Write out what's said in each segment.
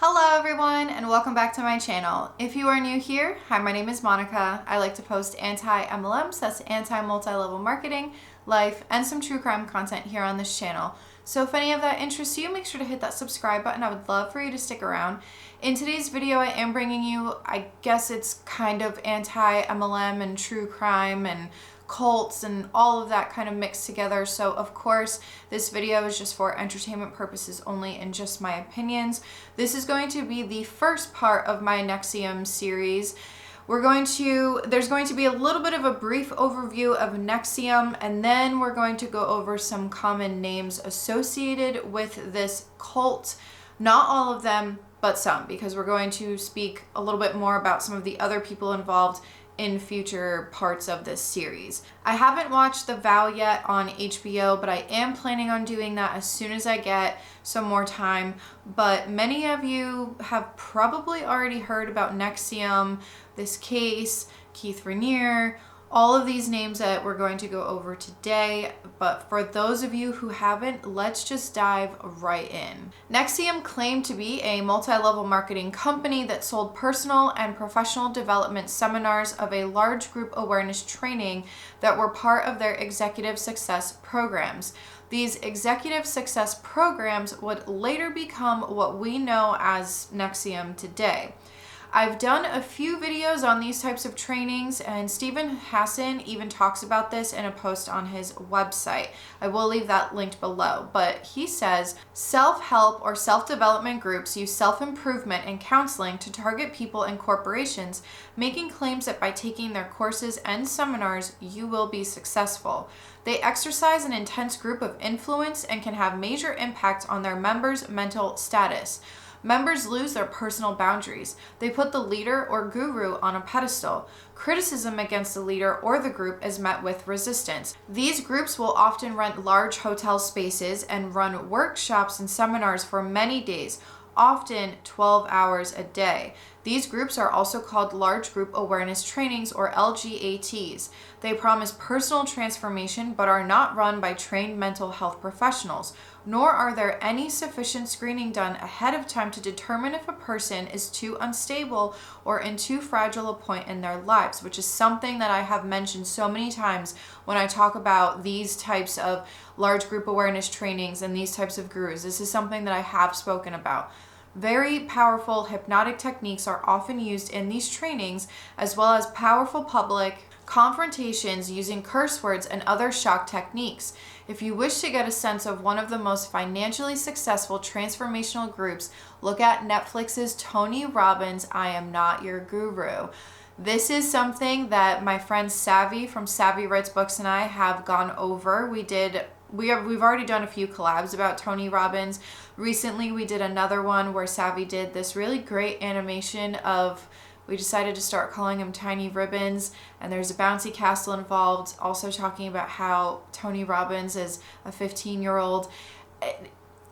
Hello everyone and welcome back to my channel. If you are new here, hi, my name is Monica. I like to post anti-MLMs, that's anti-multi-level marketing, life, and some true crime content here on this channel. So if any of that interests you, make sure to hit that subscribe button. I would love for you to stick around. In today's video, I am bringing you, I guess it's kind of anti-MLM and true crime and cults and all of that kind of mixed together. So of course, this video is just for entertainment purposes only and just my opinions. This is going to be the first part of my NXIVM series. There's going to be a little bit of a brief overview of NXIVM, and then we're going to go over some common names associated with this cult. Not all of them, but some, because we're going to speak a little bit more about some of the other people involved in future parts of this series. I haven't watched The Vow yet on HBO, but I am planning on doing that as soon as I get some more time. But many of you have probably already heard about NXIVM, this case, Keith Raniere, all of these names that we're going to go over today. But for those of you who haven't, let's just dive right in. NXIVM claimed to be a multi-level marketing company that sold personal and professional development seminars of a large group awareness training that were part of their executive success programs. These executive success programs would later become what we know as NXIVM today. I've done a few videos on these types of trainings, and Stephen Hassan even talks about this in a post on his website. I will leave that linked below, but he says self-help or self-development groups use self-improvement and counseling to target people and corporations, making claims that by taking their courses and seminars, you will be successful. They exercise an intense group of influence and can have major impact on their members' mental status. Members lose their personal boundaries. They put the leader or guru on a pedestal. Criticism against the leader or the group is met with resistance. These groups will often rent large hotel spaces and run workshops and seminars for many days, often 12 hours a day. These groups are also called large group awareness trainings, or LGATs. They promise personal transformation but are not run by trained mental health professionals, nor are there any sufficient screening done ahead of time to determine if a person is too unstable or in too fragile a point in their lives, which is something that I have mentioned so many times when I talk about these types of large group awareness trainings and these types of gurus. This is something that I have spoken about. Very powerful hypnotic techniques are often used in these trainings, as well as powerful public confrontations using curse words and other shock techniques. If you wish to get a sense of one of the most financially successful transformational groups, look at Netflix's Tony Robbins' I Am Not Your Guru. This is something that my friend Savvy from Savvy Writes Books and I have gone over. We've already done a few collabs about Tony Robbins. Recently, we did another one where Savvy did this really great animation of, we decided to start calling him Tiny Ribbons, and there's a bouncy castle involved, also talking about how Tony Robbins is a 15-year-old.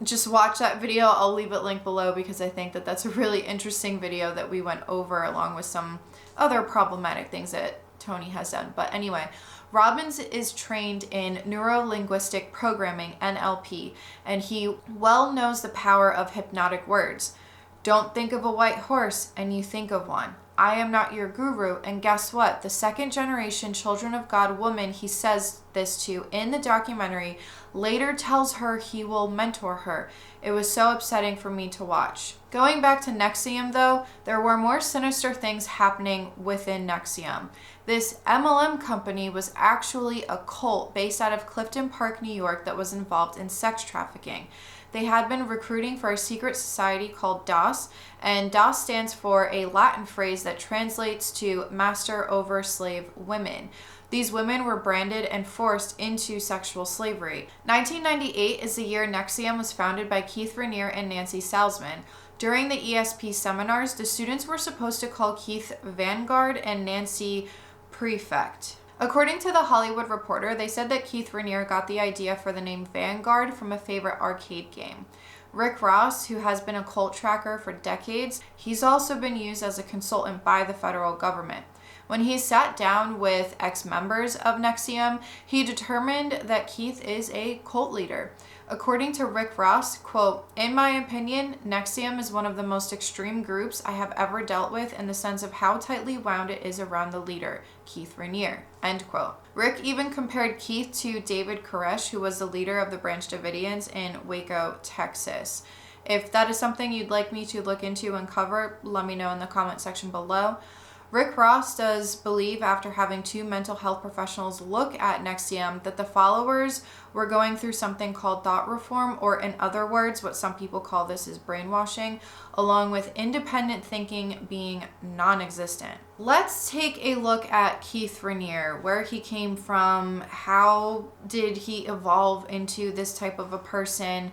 Just watch that video. I'll leave it linked below because I think that that's a really interesting video that we went over, along with some other problematic things that Tony has done. But anyway, Robbins is trained in neuro-linguistic programming, NLP, and he well knows the power of hypnotic words. Don't think of a white horse and you think of one. I am not your guru. And guess what? The second generation Children of God woman he says this to in the documentary later tells her he will mentor her. It was so upsetting for me to watch. Going back to NXIVM though, there were more sinister things happening within NXIVM. This MLM company was actually a cult based out of Clifton Park, New York, that was involved in sex trafficking. They had been recruiting for a secret society called DOS, and DOS stands for a Latin phrase that translates to master over slave women. These women were branded and forced into sexual slavery. 1998 is the year NXIVM was founded by Keith Raniere and Nancy Salzman. During the ESP seminars, the students were supposed to call Keith Vanguard and Nancy Prefect. According to The Hollywood Reporter, they said that Keith Raniere got the idea for the name Vanguard from a favorite arcade game. Rick Ross, who has been a cult tracker for decades, he's also been used as a consultant by the federal government. When he sat down with ex-members of NXIVM, he determined that Keith is a cult leader. According to Rick Ross, quote, "In my opinion, NXIVM is one of the most extreme groups I have ever dealt with in the sense of how tightly wound it is around the leader, Keith Raniere," end quote. Rick even compared Keith to David Koresh, who was the leader of the Branch Davidians in Waco, Texas. If that is something you'd like me to look into and cover, let me know in the comment section below. Rick Ross does believe, after having 2 mental health professionals look at NXIVM, that the followers were going through something called thought reform, or in other words, what some people call this is brainwashing, along with independent thinking being non-existent. Let's take a look at Keith Raniere, where he came from, how did he evolve into this type of a person,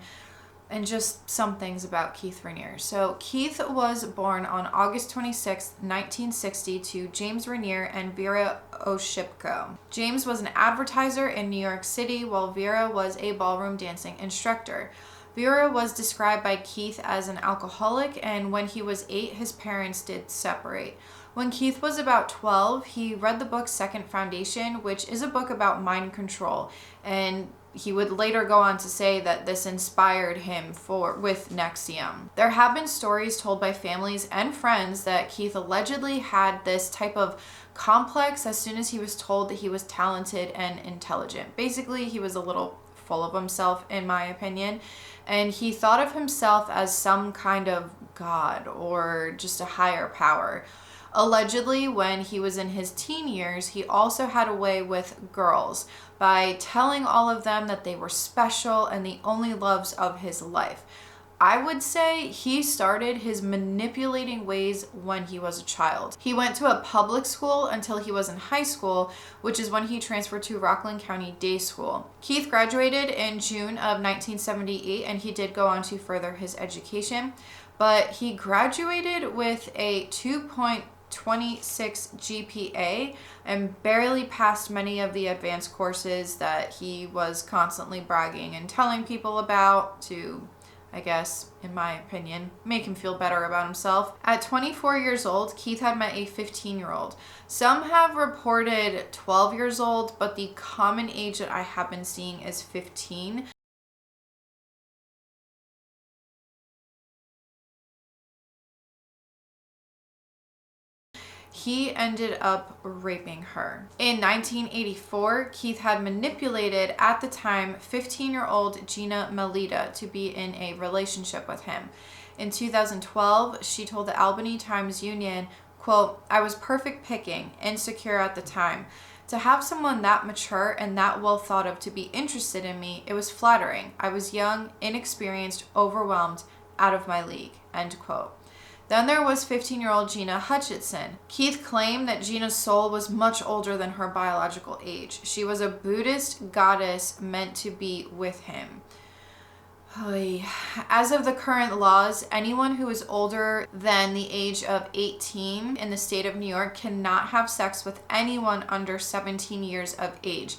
and just some things about Keith Raniere. So Keith was born on August 26, 1960 to James Raniere and Vera Oshipko. James was an advertiser in New York City, while Vera was a ballroom dancing instructor. Vera was described by Keith as an alcoholic, and when he was 8, his parents did separate. When Keith was about 12, he read the book Second Foundation, which is a book about mind control, and he would later go on to say that this inspired him with NXIVM. There have been stories told by families and friends that Keith allegedly had this type of complex as soon as he was told that he was talented and intelligent. Basically, he was a little full of himself, in my opinion, and he thought of himself as some kind of god or just a higher power. Allegedly, when he was in his teen years, he also had a way with girls by telling all of them that they were special and the only loves of his life. I would say he started his manipulating ways when he was a child. He went to a public school until he was in high school, which is when he transferred to Rockland County Day School. Keith graduated in June of 1978, and he did go on to further his education, but he graduated with a 2.26 GPA and barely passed many of the advanced courses that he was constantly bragging and telling people about to, I guess, in my opinion, make him feel better about himself. At 24 years old, Keith had met a 15-year-old. Some have reported 12 years old, but the common age that I have been seeing is 15. He ended up raping her. In 1984, Keith had manipulated, at the time, 15-year-old Gina Melita to be in a relationship with him. In 2012, she told the Albany Times-Union, quote, "I was perfect picking, insecure at the time. To have someone that mature and that well thought of to be interested in me, it was flattering. I was young, inexperienced, overwhelmed, out of my league," end quote. Then there was 15-year-old Gina Hutchinson. Keith claimed that Gina's soul was much older than her biological age. She was a Buddhist goddess meant to be with him. As of the current laws, anyone who is older than the age of 18 in the state of New York cannot have sex with anyone under 17 years of age.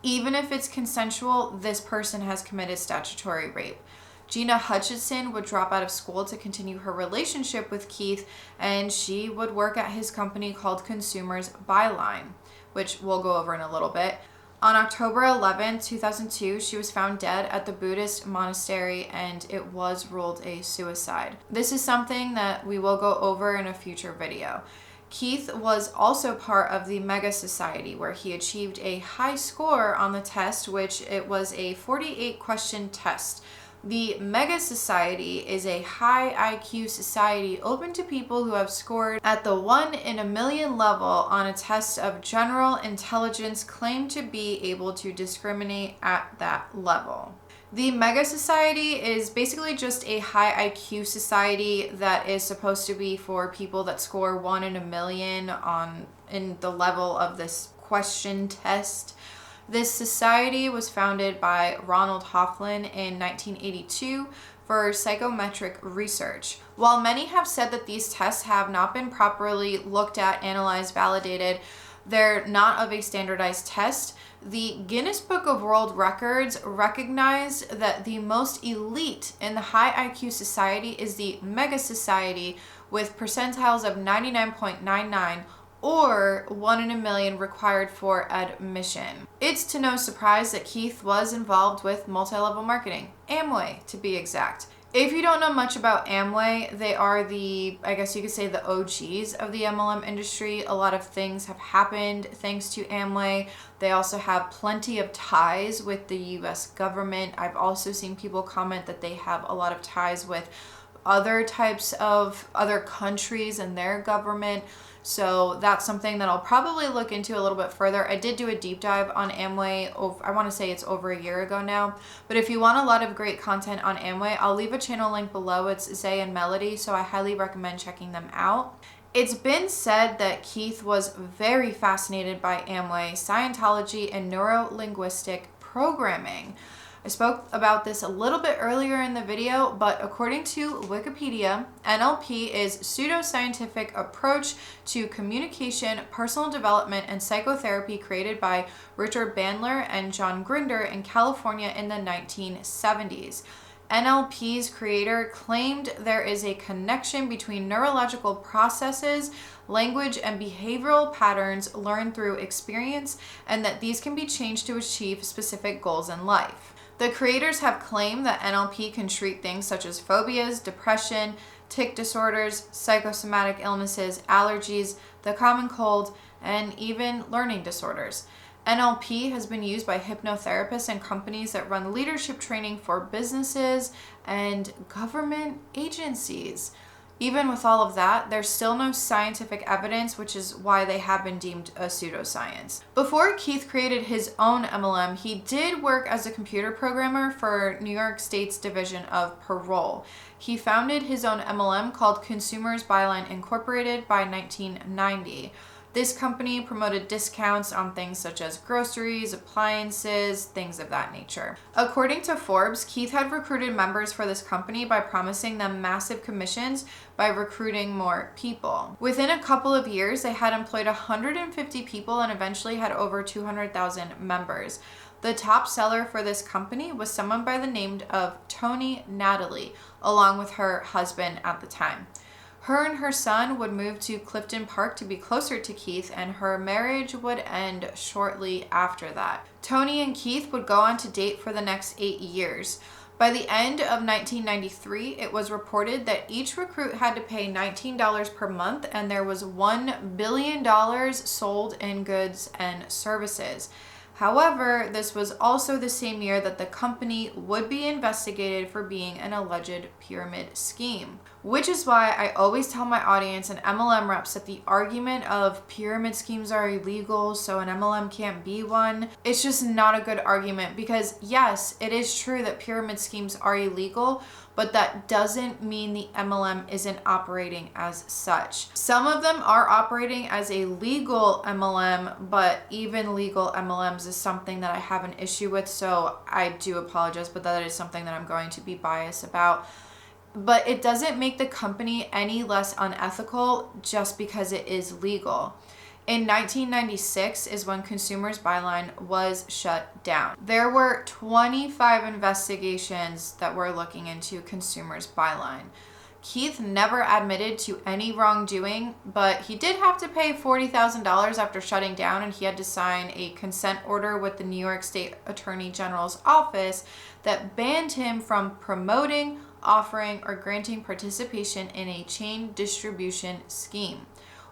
Even if it's consensual, this person has committed statutory rape. Gina Hutchinson would drop out of school to continue her relationship with Keith, and she would work at his company called Consumers Byline, which we'll go over in a little bit. On October 11, 2002, she was found dead at the Buddhist monastery, and it was ruled a suicide. This is something that we will go over in a future video. Keith was also part of the Mega Society, where he achieved a high score on the test, which it was a 48-question test. The Mega Society is a high IQ society open to people who have scored at the 1 in a million level on a test of general intelligence claimed to be able to discriminate at that level. The Mega Society is basically just a high IQ society that is supposed to be for people that score 1 in a million in the level of this question test. This society was founded by Ronald Hoffman in 1982 for psychometric research. While many have said that these tests have not been properly looked at, analyzed, validated, they're not of a standardized test, the Guinness Book of World Records recognized that the most elite in the high IQ society is the Mega Society with percentiles of 99.99, or 1 in a million required for admission. It's to no surprise that Keith was involved with multi-level marketing, Amway to be exact. If you don't know much about Amway, they are the, I guess you could say, the OGs of the MLM industry. A lot of things have happened thanks to Amway. They also have plenty of ties with the US government. I've also seen people comment that they have a lot of ties with other types of other countries and their government. So that's something that I'll probably look into a little bit further. I did do a deep dive on Amway, I want to say it's over a year ago now. But if you want a lot of great content on Amway, I'll leave a channel link below. It's Zay and Melody, so I highly recommend checking them out. It's been said that Keith was very fascinated by Amway, Scientology, and neuro-linguistic programming. I spoke about this a little bit earlier in the video, but according to Wikipedia, NLP is pseudoscientific approach to communication, personal development, and psychotherapy created by Richard Bandler and John Grinder in California in the 1970s. NLP's creator claimed there is a connection between neurological processes, language, and behavioral patterns learned through experience, and that these can be changed to achieve specific goals in life. The creators have claimed that NLP can treat things such as phobias, depression, tic disorders, psychosomatic illnesses, allergies, the common cold, and even learning disorders. NLP has been used by hypnotherapists and companies that run leadership training for businesses and government agencies. Even with all of that, there's still no scientific evidence, which is why they have been deemed a pseudoscience. Before Keith created his own MLM, he did work as a computer programmer for New York State's Division of Parole. He founded his own MLM called Consumers Byline Incorporated by 1990. This company promoted discounts on things such as groceries, appliances, things of that nature. According to Forbes, Keith had recruited members for this company by promising them massive commissions by recruiting more people. Within a couple of years, they had employed 150 people and eventually had over 200,000 members. The top seller for this company was someone by the name of Tony Natalie, along with her husband at the time. Her and her son would move to Clifton Park to be closer to Keith, and her marriage would end shortly after that. Tony and Keith would go on to date for the next 8 years. By the end of 1993, it was reported that each recruit had to pay $19 per month, and there was $1 billion sold in goods and services. However, this was also the same year that the company would be investigated for being an alleged pyramid scheme. Which is why I always tell my audience and MLM reps that the argument of pyramid schemes are illegal, so an MLM can't be one, it's just not a good argument, because yes, it is true that pyramid schemes are illegal, but that doesn't mean the MLM isn't operating as such. Some of them are operating as a legal MLM, but even legal MLMs is something that I have an issue with, so I do apologize, but that is something that I'm going to be biased about. But it doesn't make the company any less unethical just because it is legal. In 1996 is when Consumers Byline was shut down. There were 25 investigations that were looking into Consumers Byline. Keith never admitted to any wrongdoing, but he did have to pay $40,000 after shutting down, and he had to sign a consent order with the New York State Attorney General's office that banned him from promoting, offering, or granting participation in a chain distribution scheme.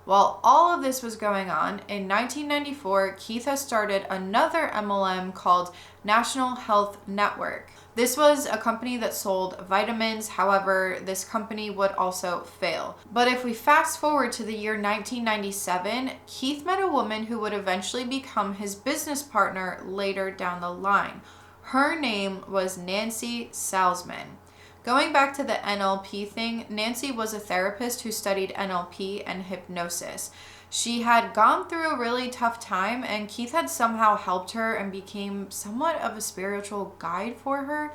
While all of this was going on, in 1994, Keith has started another MLM called National Health Network. This was a company that sold vitamins, however, this company would also fail. But if we fast forward to the year 1997, Keith met a woman who would eventually become his business partner later down the line. Her name was Nancy Salzman. Going back to the NLP thing, Nancy was a therapist who studied NLP and hypnosis. She had gone through a really tough time, and Keith had somehow helped her and became somewhat of a spiritual guide for her.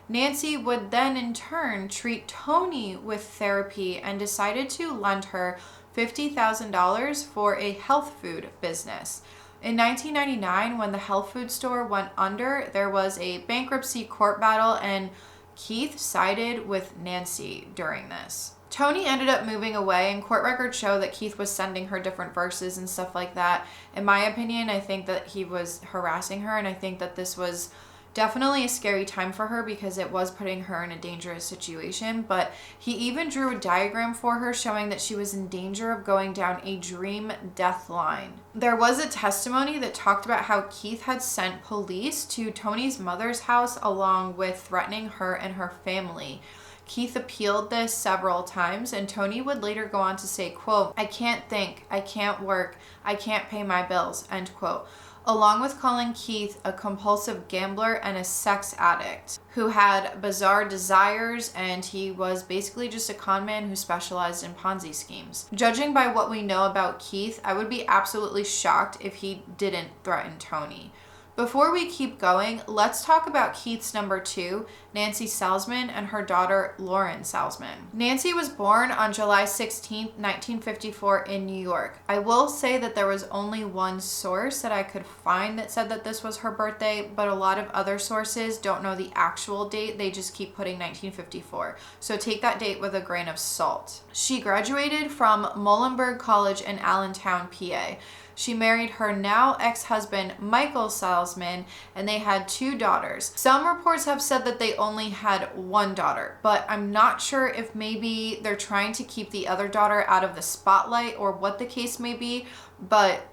Nancy would then in turn treat Tony with therapy and decided to lend her $50,000 for a health food business. In 1999, when the health food store went under, there was a bankruptcy court battle, and Keith sided with Nancy during this. Tony ended up moving away, and court records show that Keith was sending her different verses and stuff like that. In my opinion, I think that he was harassing her, and I think that this was definitely a scary time for her because it was putting her in a dangerous situation. But he even drew a diagram for her showing that she was in danger of going down a dream death line. There was a testimony that talked about how Keith had sent police to Tony's mother's house along with threatening her and her family. Keith appealed this several times, and Tony would later go on to say, quote, "I can't think, I can't work, I can't pay my bills," end quote, along with calling Keith a compulsive gambler and a sex addict who had bizarre desires, and he was basically just a con man who specialized in Ponzi schemes. Judging by what we know about Keith, I would be absolutely shocked if he didn't threaten Tony. Before we keep going, let's talk about Keith's number 2, Nancy Salzman, and her daughter, Lauren Salzman. Nancy was born on July 16, 1954 in New York. I will say that there was only one source that I could find that said that this was her birthday, but a lot of other sources don't know the actual date. They just keep putting 1954. So take that date with a grain of salt. She graduated from Muhlenberg College in Allentown, PA. She married her now ex-husband, Michael Salzman, and they had 2 daughters. Some reports have said that they only had 1 daughter, but I'm not sure if maybe they're trying to keep the other daughter out of the spotlight or what the case may be, but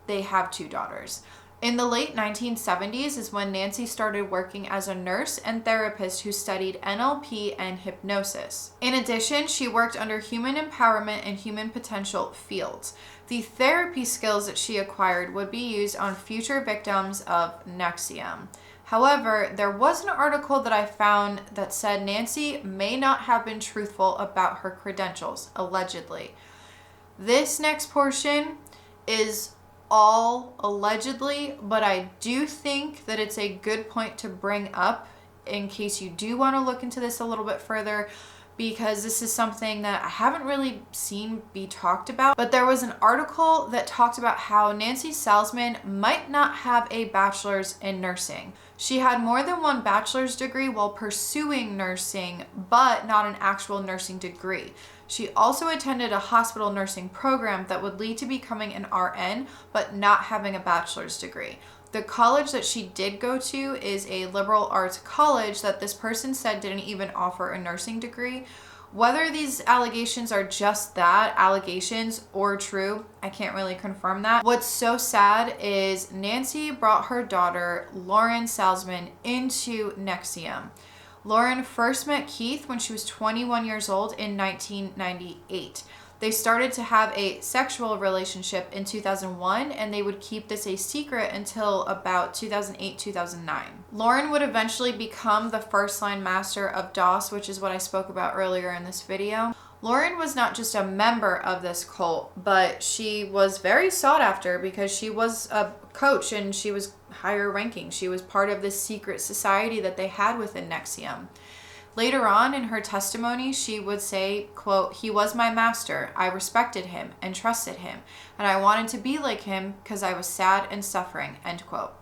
they have 2 daughters. In the late 1970s is when Nancy started working as a nurse and therapist who studied NLP and hypnosis. In addition, she worked under human empowerment and human potential fields. The therapy skills that she acquired would be used on future victims of NXIVM. However, there was an article that I found that said Nancy may not have been truthful about her credentials, allegedly. This next portion is all allegedly, but I do think that it's a good point to bring up in case you do want to look into this a little bit further, because this is something that I haven't really seen be talked about. But there was an article that talked about how Nancy Salzman might not have a bachelor's in nursing. She had more than 1 bachelor's degree while pursuing nursing, but not an actual nursing degree. She also attended a hospital nursing program that would lead to becoming an RN, but not having a bachelor's degree. The college that she did go to is a liberal arts college that this person said didn't even offer a nursing degree. Whether these allegations are just that, allegations, or true, I can't really confirm that. What's so sad is Nancy brought her daughter, Lauren Salzman, into NXIVM. Lauren first met Keith when she was 21 years old in 1998. They started to have a sexual relationship in 2001, and they would keep this a secret until about 2008-2009. Lauren would eventually become the first-line master of DOS, which is what I spoke about earlier in this video. Lauren was not just a member of this cult, but she was very sought after because she was a coach and she was higher ranking. She was part of this secret society that they had within NXIVM. Later on in her testimony, she would say, quote, "He was my master. I respected him and trusted him, and I wanted to be like him because I was sad and suffering," end quote.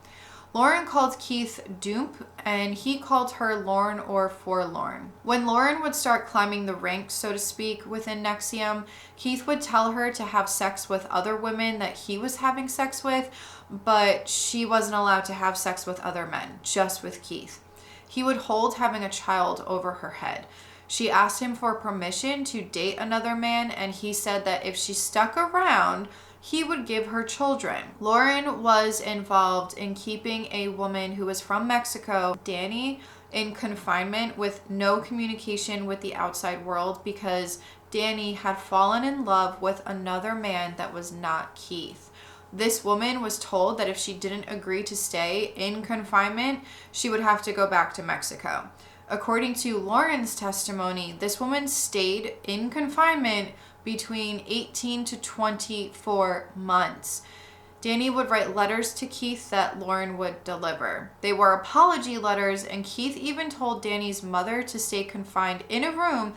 Lauren called Keith Doomp, and he called her Lorne or Forlorn. When Lauren would start climbing the ranks, so to speak, within NXIVM, Keith would tell her to have sex with other women that he was having sex with, but she wasn't allowed to have sex with other men, just with Keith. He would hold having a child over her head. She asked him for permission to date another man, and he said that if she stuck around, he would give her children. Lauren was involved in keeping a woman who was from Mexico, Danny, in confinement with no communication with the outside world because Danny had fallen in love with another man that was not Keith. This woman was told that if she didn't agree to stay in confinement, she would have to go back to Mexico. According to Lauren's testimony, this woman stayed in confinement between 18 to 24 months. Danny would write letters to Keith that Lauren would deliver. They were apology letters, and Keith even told Danny's mother to stay confined in a room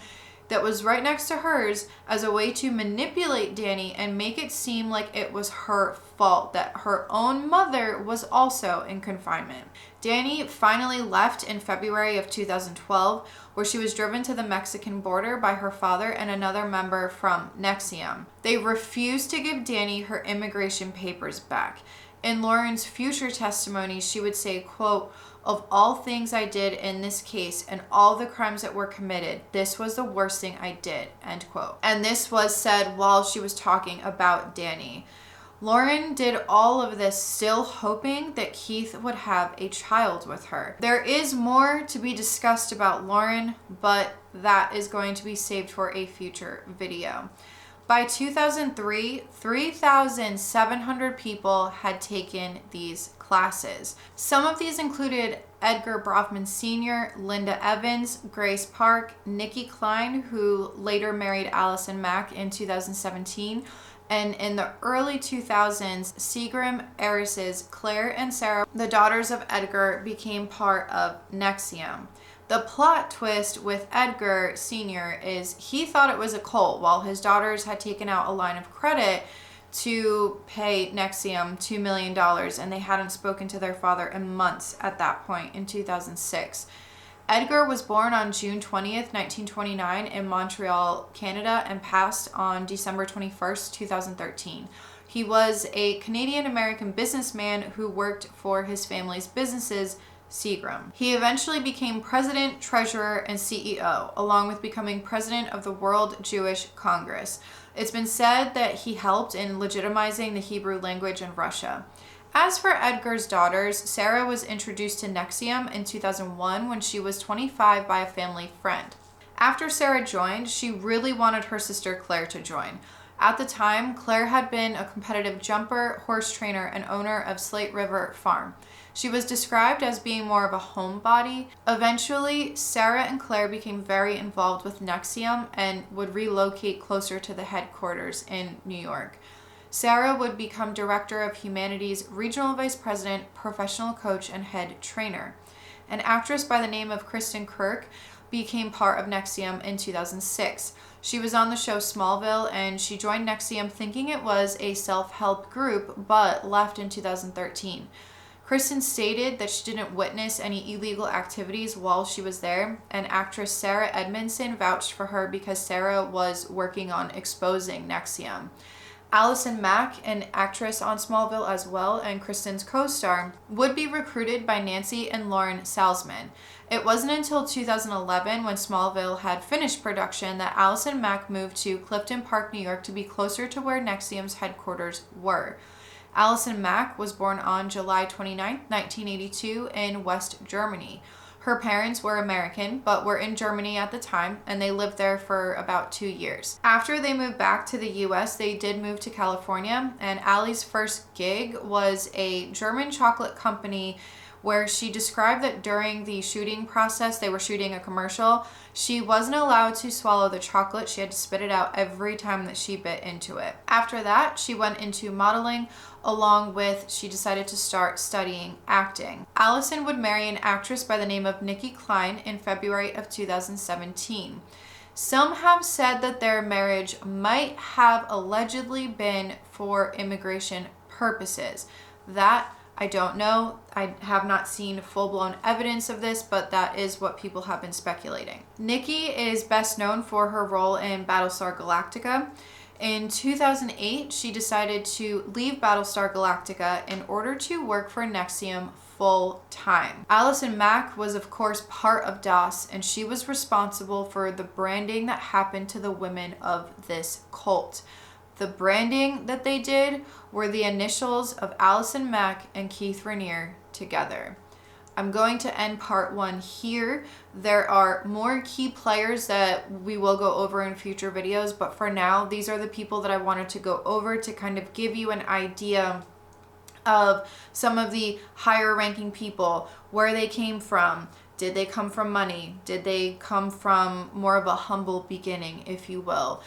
that was right next to hers as a way to manipulate Danny and make it seem like it was her fault, that her own mother was also in confinement. Danny finally left in February of 2012, where she was driven to the Mexican border by her father and another member from NXIVM. They refused to give Danny her immigration papers back. In Lauren's future testimony, she would say, quote, "Of all things I did in this case and all the crimes that were committed, this was the worst thing I did," end quote. And this was said while she was talking about Danny. Lauren did all of this still hoping that Keith would have a child with her. There is more to be discussed about Lauren, but that is going to be saved for a future video. By 2003, 3,700 people had taken these classes. Some of these included Edgar Brofman Sr., Linda Evans, Grace Park, Nikki Klein, who later married Allison Mack in 2017, and in the early 2000s, Seagram heiresses Claire and Sarah, the daughters of Edgar, became part of NXIVM. The plot twist with Edgar Sr. is he thought it was a cult while his daughters had taken out a line of credit to pay NXIVM $2 million, and they hadn't spoken to their father in months at that point in 2006. Edgar was born on June 20th, 1929 in Montreal, Canada, and passed on December 21st, 2013. He was a Canadian-American businessman who worked for his family's businesses, Seagram. He eventually became president, treasurer, and CEO, along with becoming president of the World Jewish Congress. It's been said that he helped in legitimizing the Hebrew language in Russia. As for Edgar's daughters, Sarah was introduced to NXIVM in 2001 when she was 25 by a family friend. After Sarah joined, she really wanted her sister Claire to join. At the time, Claire had been a competitive jumper, horse trainer, and owner of Slate River Farm. She was described as being more of a homebody. Eventually, Sarah and Claire became very involved with NXIVM and would relocate closer to the headquarters in New York. Sarah would become Director of Humanities, Regional Vice President, Professional Coach, and Head Trainer. An actress by the name of Kristen Kirk became part of NXIVM in 2006. She was on the show Smallville, and she joined NXIVM thinking it was a self-help group, but left in 2013. Kristen stated that she didn't witness any illegal activities while she was there, and actress Sarah Edmondson vouched for her because Sarah was working on exposing NXIVM. Allison Mack, an actress on Smallville as well, and Kristen's co-star, would be recruited by Nancy and Lauren Salzman. It wasn't until 2011, when Smallville had finished production, that Allison Mack moved to Clifton Park, New York to be closer to where NXIVM's headquarters were. Allison Mack was born on July 29, 1982 in West Germany. Her parents were American, but were in Germany at the time, and they lived there for about 2 years. After they moved back to the US, they did move to California, and Allie's first gig was a German chocolate company where she described that during the shooting process, they were shooting a commercial, she wasn't allowed to swallow the chocolate. She had to spit it out every time that she bit into it. After that, she went into modeling, along with she decided to start studying acting. Allison would marry an actress by the name of Nikki Klein in February of 2017. Some have said that their marriage might have allegedly been for immigration purposes. That I don't know. I have not seen full-blown evidence of this, but that is what people have been speculating. Nikki is best known for her role in Battlestar Galactica. In 2008, she decided to leave Battlestar Galactica in order to work for NXIVM full-time. Allison Mack was of course part of DOS, and she was responsible for the branding that happened to the women of this cult. The branding that they did were the initials of Allison Mack and Keith Raniere together. I'm going to end part 1 here. There are more key players that we will go over in future videos, but for now, these are the people that I wanted to go over to kind of give you an idea of some of the higher ranking people, where they came from. Did they come from money? Did they come from more of a humble beginning, if you will?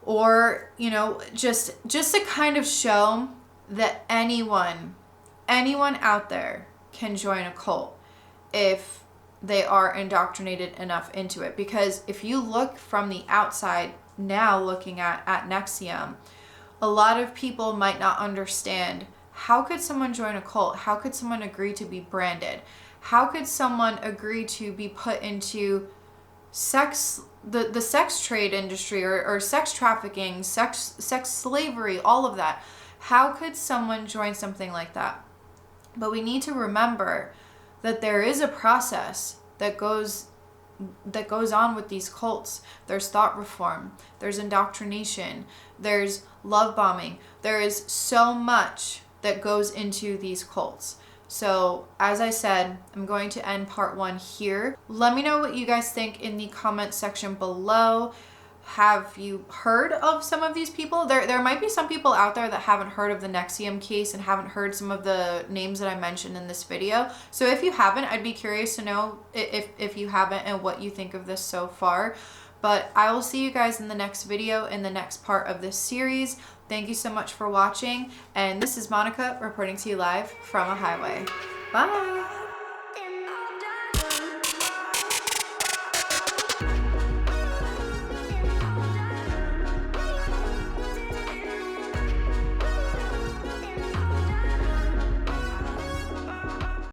Or, you know, just to kind of show that anyone out there can join a cult if they are indoctrinated enough into it. Because if you look from the outside now, looking at NXIVM, a lot of people might not understand, how could someone join a cult? How could someone agree to be branded? How could someone agree to be put into the sex trade industry, or sex trafficking, sex slavery, all of that? How could someone join something like that? But we need to remember that there is a process that goes on with these cults. There's thought reform, there's indoctrination, there's love bombing. There is so much that goes into these cults. So as I said, I'm going to end part 1 here. Let me know what you guys think in the comment section below. Have you heard of some of these people? There might be some people out there that haven't heard of the NXIVM case and haven't heard some of the names that I mentioned in this video. So if you haven't, I'd be curious to know if you haven't and what you think of this so far. But I will see you guys in the next video, in the next part of this series. Thank you so much for watching. And this is Monica reporting to you live from a highway. Bye.